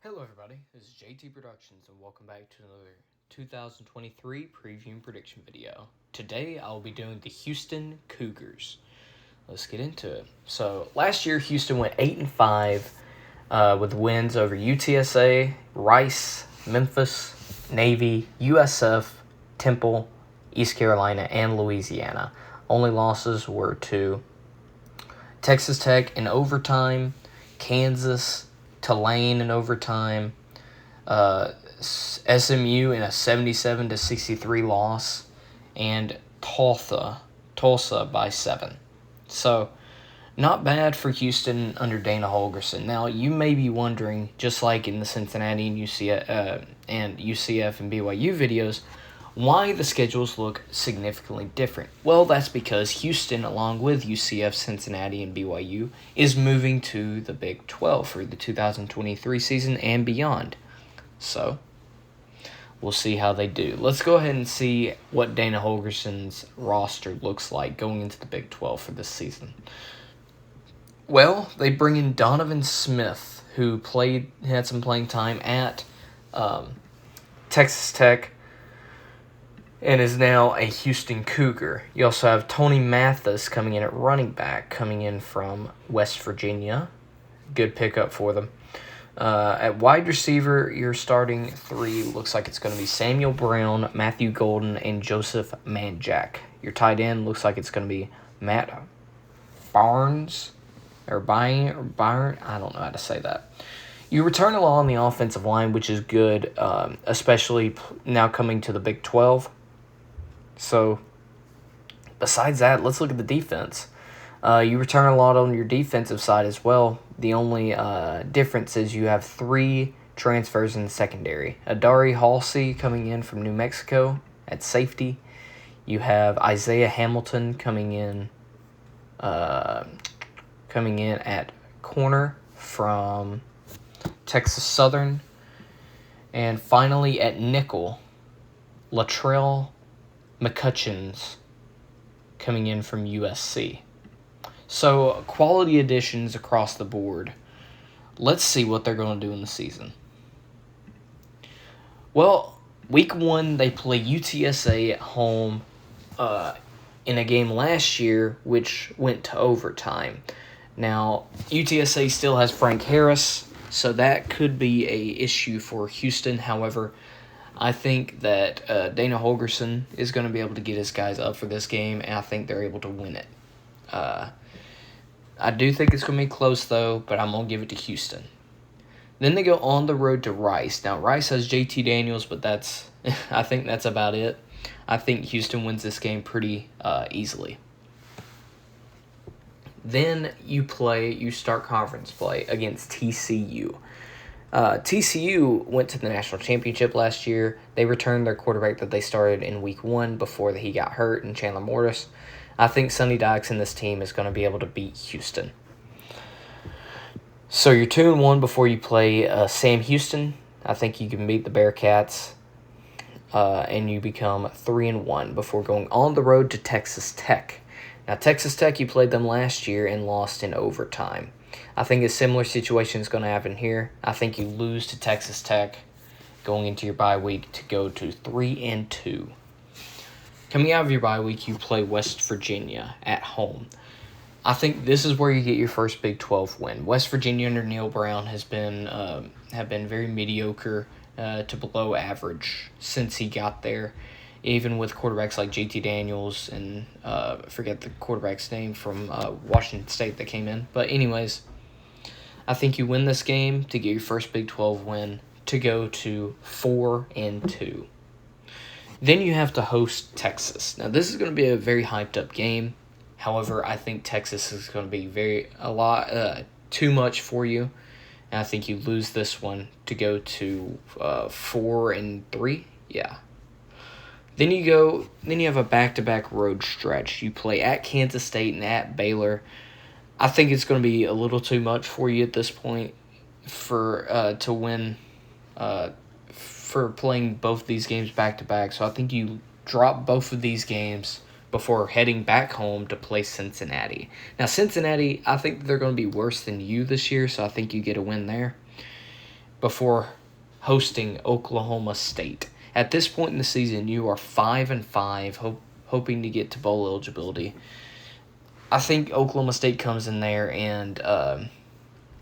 Hello, everybody. This is JT Productions, and welcome back to another 2023 preview and prediction video. Today, I'll be doing the Houston Cougars. Let's get into it. So, last year, Houston went 8-5 with wins over UTSA, Rice, Memphis, Navy, USF, Temple, East Carolina, and Louisiana. Only losses were to Texas Tech in overtime, Kansas, Tulane in overtime, SMU in a 77-63 loss, and Tulsa by 7. So, not bad for Houston under Dana Holgorsen. Now, you may be wondering, just like in the Cincinnati and UCF and BYU videos, why the schedules look significantly different. Well, that's because Houston, along with UCF, Cincinnati, and BYU, is moving to the Big 12 for the 2023 season and beyond. So, we'll see how they do. Let's go ahead and see what Dana Holgorsen's roster looks like going into the Big 12 for this season. Well, they bring in Donovan Smith, who had some playing time at Texas Tech, and is now a Houston Cougar. You also have Tony Mathis coming in at running back, coming in from West Virginia. Good pickup for them. At wide receiver, your starting three looks like it's going to be Samuel Brown, Matthew Golden, and Joseph Manjack. Your tight end looks like it's going to be Matt Barnes, or Byron. I don't know how to say that. You return a lot on the offensive line, which is good, especially now coming to the Big 12. So, besides that, let's look at the defense. You return a lot on your defensive side as well. The only difference is you have 3 transfers in the secondary. Adari Halsey coming in from New Mexico at safety. You have Isaiah Hamilton coming in at corner from Texas Southern. And finally at nickel, Latrell McCutcheons coming in from USC. So, quality additions across the board. Let's see what they're going to do in the season. Well, week 1, they play UTSA at home in a game last year, which went to overtime. Now, UTSA still has Frank Harris, so that could be an issue for Houston. However, I think that Dana Holgorsen is going to be able to get his guys up for this game, and I think they're able to win it. I do think it's going to be close, though, but I'm going to give it to Houston. Then they go on the road to Rice. Now, Rice has JT Daniels, but I think that's about it. I think Houston wins this game pretty easily. Then you start conference play against TCU. TCU went to the national championship last year. They returned their quarterback that they started in week 1 before he got hurt, in Chandler Morris. I think Sonny Dykes and this team is going to be able to beat Houston. So you're 2-1 before you play Sam Houston. I think you can beat the Bearcats. And you become 3-1 before going on the road to Texas Tech. Now, Texas Tech, you played them last year and lost in overtime. I think a similar situation is going to happen here. I think you lose to Texas Tech going into your bye week to go to 3-2. Coming out of your bye week, you play West Virginia at home. I think this is where you get your first Big 12 win. West Virginia under Neil Brown have been very mediocre to below average since he got there. Even with quarterbacks like JT Daniels and I forget the quarterback's name from Washington State that came in. But anyways, I think you win this game to get your first Big 12 win to go to 4-2. Then you have to host Texas. Now, this is going to be a very hyped-up game. However, I think Texas is going to be too much for you. And I think you lose this one to go to 4-3. Yeah. Then you have a back-to-back road stretch. You play at Kansas State and at Baylor. I think it's going to be a little too much for you at this point to win for playing both these games back-to-back. So I think you drop both of these games before heading back home to play Cincinnati. Now, Cincinnati, I think they're going to be worse than you this year, so I think you get a win there. before hosting Oklahoma State. At this point in the season, you are 5-5, hoping to get to bowl eligibility. I think Oklahoma State comes in there and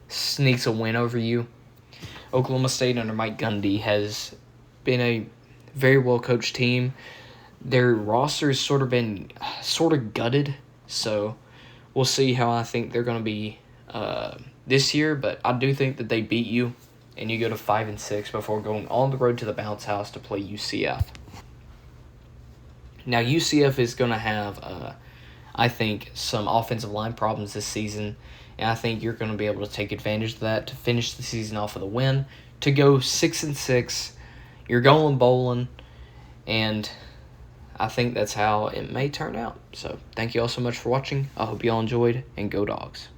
sneaks a win over you. Oklahoma State under Mike Gundy has been a very well-coached team. Their roster has sort of gutted, so we'll see how I think they're going to be this year, but I do think that they beat you, and you go to 5-6 before going on the road to the bounce house to play UCF. Now, UCF is going to have, I think, some offensive line problems this season, and I think you're going to be able to take advantage of that to finish the season off with a win, to go 6-6. You're going bowling, and I think that's how it may turn out. So thank you all so much for watching. I hope you all enjoyed, and Go Dogs.